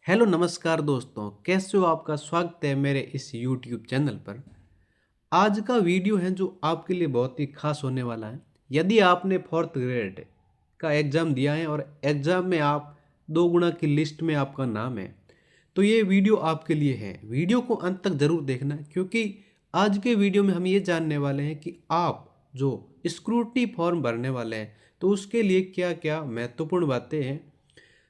Hello नमस्कार दोस्तों, कैसे हो? आपका स्वागत है मेरे इस यूट्यूब चैनल पर। आज का वीडियो है जो आपके लिए बहुत ही खास होने वाला है। यदि आपने फोर्थ ग्रेड का एग्ज़ाम दिया है और एग्ज़ाम में आप 2 गुना की लिस्ट में आपका नाम है, तो ये वीडियो आपके लिए है। वीडियो को अंत तक ज़रूर देखना, क्योंकि आज के वीडियो में हम ये जानने वाले हैं कि आप जो स्क्रूटनी फॉर्म भरने वाले हैं, तो उसके लिए क्या क्या महत्वपूर्ण बातें हैं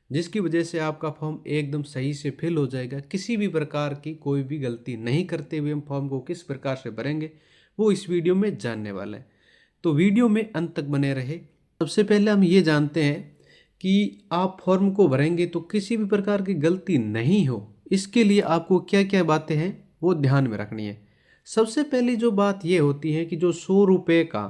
जिसकी वजह से आपका फॉर्म एकदम सही से फिल हो जाएगा। किसी भी प्रकार की कोई भी गलती नहीं करते हुए हम फॉर्म को किस प्रकार से भरेंगे, वो इस वीडियो में जानने वाले हैं। तो वीडियो में अंत तक बने रहे। सबसे पहले हम ये जानते हैं कि आप फॉर्म को भरेंगे तो किसी भी प्रकार की गलती नहीं हो, इसके लिए आपको क्या क्या बातें हैं वो ध्यान में रखनी है। सबसे पहली जो बात ये होती है कि जो 100 रुपये का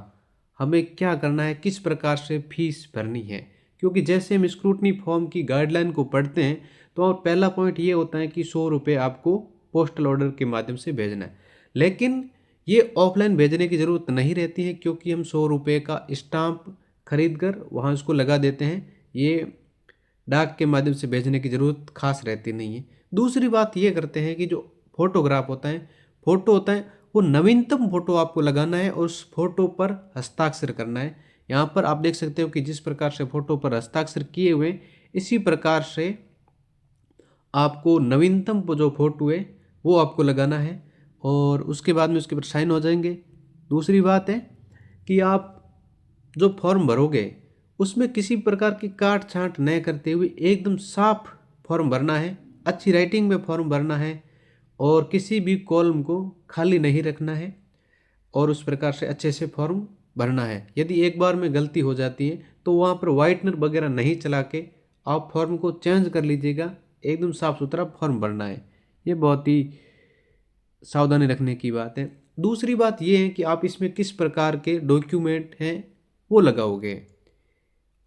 हमें क्या करना है, किस प्रकार से फीस भरनी है। क्योंकि जैसे हम स्क्रूटनी फॉर्म की गाइडलाइन को पढ़ते हैं, तो पहला पॉइंट ये होता है कि 100 रुपये आपको पोस्टल ऑर्डर के माध्यम से भेजना है। लेकिन ये ऑफलाइन भेजने की ज़रूरत नहीं रहती है, क्योंकि हम 100 रुपये का स्टाम्प खरीद कर वहाँ उसको लगा देते हैं। ये डाक के माध्यम से भेजने की ज़रूरत खास रहती नहीं है। दूसरी बात ये करते हैं कि जो फोटोग्राफ होता है, फ़ोटो होता है, वो नवीनतम फ़ोटो आपको लगाना है और उस फोटो पर हस्ताक्षर करना है। यहाँ पर आप देख सकते हो कि जिस प्रकार से फ़ोटो पर हस्ताक्षर किए हुए, इसी प्रकार से आपको नवीनतम जो फ़ोटो है वो आपको लगाना है और उसके बाद में उसके ऊपर साइन हो जाएंगे। दूसरी बात है कि आप जो फॉर्म भरोगे उसमें किसी प्रकार की काट छांट न करते हुए एकदम साफ फॉर्म भरना है, अच्छी राइटिंग में फॉर्म भरना है और किसी भी कॉलम को खाली नहीं रखना है और उस प्रकार से अच्छे से फॉर्म भरना है। यदि एक बार में गलती हो जाती है तो वहाँ पर वाइटनर वगैरह नहीं चला के आप फॉर्म को चेंज कर लीजिएगा। एकदम साफ़ सुथरा फॉर्म भरना है, ये बहुत ही सावधानी रखने की बात है। दूसरी बात ये है कि आप इसमें किस प्रकार के डॉक्यूमेंट हैं वो लगाओगे।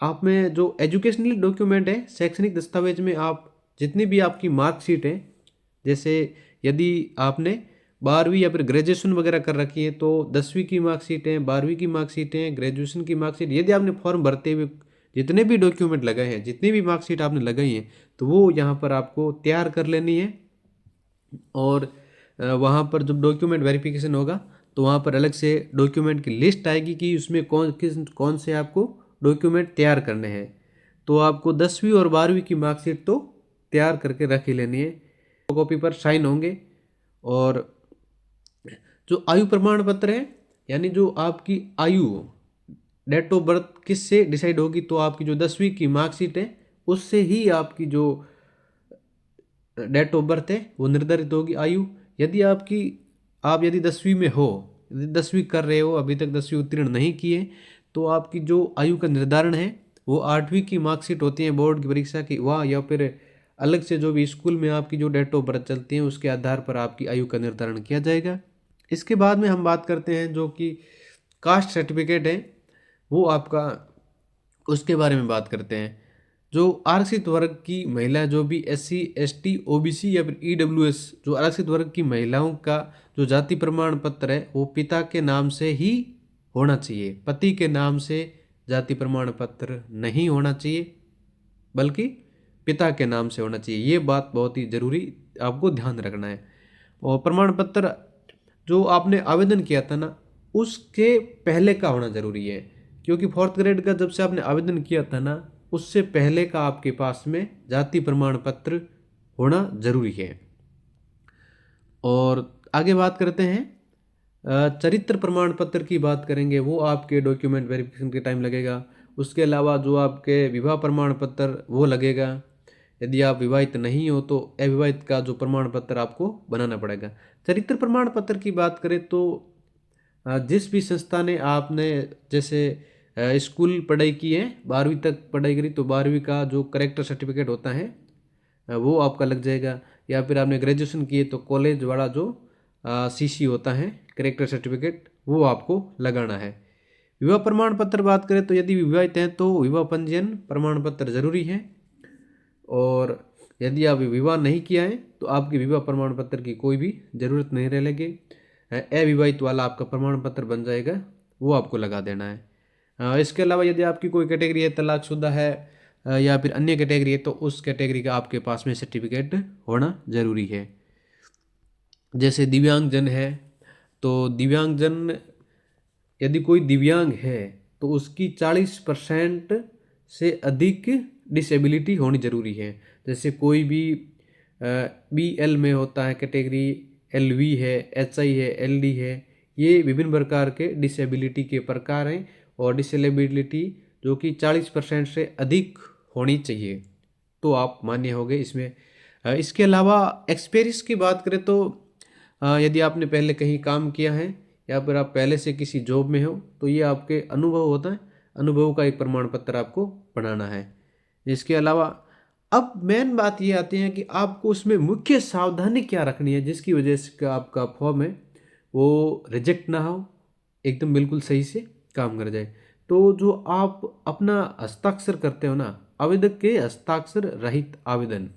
आप में जो एजुकेशनल डॉक्यूमेंट है, शैक्षणिक दस्तावेज में आप जितनी भी आपकी मार्कशीट है, जैसे यदि आपने 12वीं या फिर ग्रेजुएशन वगैरह कर रखी है तो 10वीं की मार्कशीट है, 12वीं की मार्कशीट है, ग्रेजुएशन की मार्कशीट, यदि आपने फॉर्म भरते हुए जितने भी डॉक्यूमेंट लगाए हैं, जितनी भी मार्कशीट आपने लगाई है, तो वो यहाँ पर आपको तैयार कर लेनी है। और वहाँ पर जब डॉक्यूमेंट वेरिफिकेशन होगा तो वहाँ पर अलग से डॉक्यूमेंट की लिस्ट आएगी कि उसमें कौन से आपको डॉक्यूमेंट तैयार करने हैं। तो आपको 10वीं और 12वीं की मार्कशीट तो तैयार करके रख ही लेनी है। कॉपी पर साइन होंगे और जो आयु प्रमाण पत्र है, यानी जो आपकी आयु डेट ऑफ बर्थ किससे डिसाइड होगी, तो आपकी जो 10वीं की मार्कशीट है उससे ही आपकी जो डेट ऑफ बर्थ है वो निर्धारित होगी आयु। यदि आप यदि 10वीं में हो, यदि 10वीं कर रहे हो, अभी तक 10वीं उत्तीर्ण नहीं किए, तो आपकी जो आयु का निर्धारण है वो 8वीं की मार्कशीट होती है बोर्ड की परीक्षा की, वह या फिर अलग से जो भी स्कूल में आपकी जो डेट ऑफ बर्थ चलती है उसके आधार पर आपकी आयु का निर्धारण किया जाएगा। इसके बाद में हम बात करते हैं जो कि कास्ट सर्टिफिकेट है, वो आपका, उसके बारे में बात करते हैं। जो आरक्षित वर्ग की महिला, जो भी SC ST OBC या फिर EWS, जो आरक्षित वर्ग की महिलाओं का जो जाति प्रमाण पत्र है वो पिता के नाम से ही होना चाहिए। पति के नाम से जाति प्रमाण पत्र नहीं होना चाहिए, बल्कि पिता के नाम से होना चाहिए। ये बात बहुत ही ज़रूरी आपको ध्यान रखना है। और प्रमाण पत्र जो आपने आवेदन किया था ना, उसके पहले का होना ज़रूरी है, क्योंकि फोर्थ ग्रेड का जब से आपने आवेदन किया था ना, उससे पहले का आपके पास में जाति प्रमाण पत्र होना ज़रूरी है। और आगे बात करते हैं, चरित्र प्रमाण पत्र की बात करेंगे, वो आपके डॉक्यूमेंट वेरिफिकेशन के टाइम लगेगा। उसके अलावा जो आपके विवाह प्रमाण पत्र वो लगेगा। यदि आप विवाहित नहीं हो तो अविवाहित का जो प्रमाण पत्र आपको बनाना पड़ेगा। चरित्र प्रमाण पत्र की बात करें तो जिस भी संस्था ने आपने जैसे स्कूल पढ़ाई की है, 12वीं तक पढ़ाई करी, तो 12वीं का जो करेक्टर सर्टिफिकेट होता है वो आपका लग जाएगा। या फिर आपने ग्रेजुएशन किए तो कॉलेज वाला जो CC होता है, करेक्टर सर्टिफिकेट, वो आपको लगाना है। विवाह प्रमाण पत्र बात करें तो यदि विवाहित हैं तो विवाह पंजीयन प्रमाण पत्र जरूरी है। और यदि आप विवाह नहीं किया है तो आपके विवाह प्रमाण पत्र की कोई भी ज़रूरत नहीं रहेगी। अविवाहित वाला आपका प्रमाण पत्र बन जाएगा, वो आपको लगा देना है। इसके अलावा यदि आपकी कोई कैटेगरी है, तलाकशुदा है, या फिर अन्य कैटेगरी है तो उस कैटेगरी का आपके पास में सर्टिफिकेट होना ज़रूरी है। जैसे दिव्यांगजन है तो दिव्यांगजन, यदि कोई दिव्यांग है तो उसकी 40% से अधिक डिसेबिलिटी होनी ज़रूरी है। जैसे कोई भी BL में होता है कैटेगरी, LV है, HI है, LD है, ये विभिन्न प्रकार के डिसेबिलिटी के प्रकार हैं और डिसेबिलिटी जो कि 40% से अधिक होनी चाहिए तो आप मान्य होंगे इसमें। इसके अलावा एक्सपीरियंस की बात करें तो यदि आपने पहले कहीं काम किया है या फिर आप पहले से किसी जॉब में हो तो ये आपके अनुभव होता है, अनुभव का एक प्रमाण पत्र आपको बनाना है। इसके अलावा अब मेन बात ये आती है कि आपको उसमें मुख्य सावधानी क्या रखनी है जिसकी वजह से आपका फॉर्म है वो रिजेक्ट ना हो, एकदम बिल्कुल सही से काम कर जाए। तो जो आप अपना हस्ताक्षर करते हो ना, आवेदक के हस्ताक्षर रहित आवेदन,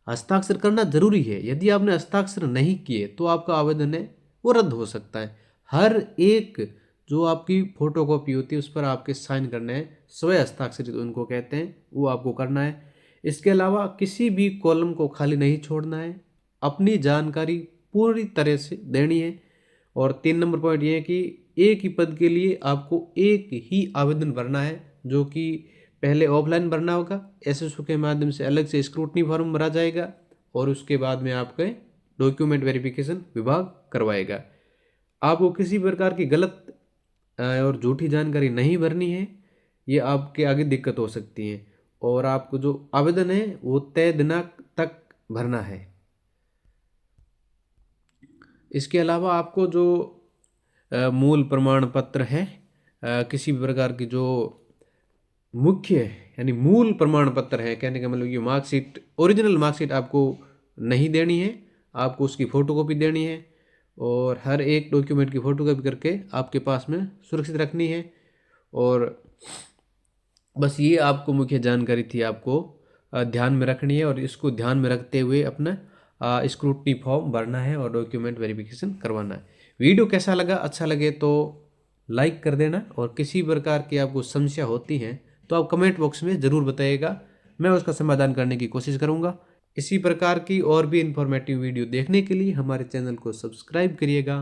हस्ताक्षर करना जरूरी है। यदि आपने हस्ताक्षर नहीं किए तो आपका आवेदन है वो रद्द हो सकता है। हर एक जो आपकी फोटोकॉपी होती है उस पर आपके साइन करने हैं, स्वयं हस्ताक्षरित उनको कहते हैं, वो आपको करना है। इसके अलावा किसी भी कॉलम को खाली नहीं छोड़ना है, अपनी जानकारी पूरी तरह से देनी है। और 3 नंबर पॉइंट ये है कि एक ही पद के लिए आपको एक ही आवेदन भरना है, जो कि पहले ऑफलाइन भरना होगा, SSO के माध्यम से अलग से स्क्रूटनी फॉर्म भरा जाएगा और उसके बाद में आपके डॉक्यूमेंट वेरिफिकेशन विभाग करवाएगा। आपको किसी प्रकार की गलत और झूठी जानकारी नहीं भरनी है, ये आपके आगे दिक्कत हो सकती है। और आपको जो आवेदन है वो तय दिनांक तक भरना है। इसके अलावा आपको जो मूल प्रमाण पत्र है, किसी भी प्रकार की जो मुख्य यानी मूल प्रमाण पत्र है, कहने का मतलब ये मार्कशीट, ओरिजिनल मार्कशीट आपको नहीं देनी है, आपको उसकी फ़ोटोकॉपी देनी है और हर एक डॉक्यूमेंट की फ़ोटोकॉपी करके आपके पास में सुरक्षित रखनी है। और बस ये आपको मुख्य जानकारी थी, आपको ध्यान में रखनी है और इसको ध्यान में रखते हुए अपना स्क्रूटनी फॉर्म भरना है और डॉक्यूमेंट वेरिफिकेशन करवाना है। वीडियो कैसा लगा, अच्छा लगे तो लाइक कर देना और किसी प्रकार की आपको समस्या होती है तो आप कमेंट बॉक्स में ज़रूर बताइएगा, मैं उसका समाधान करने की कोशिश करूँगा। इसी प्रकार की और भी इन्फॉर्मेटिव वीडियो देखने के लिए हमारे चैनल को सब्सक्राइब करिएगा।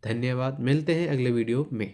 धन्यवाद, मिलते हैं अगले वीडियो में।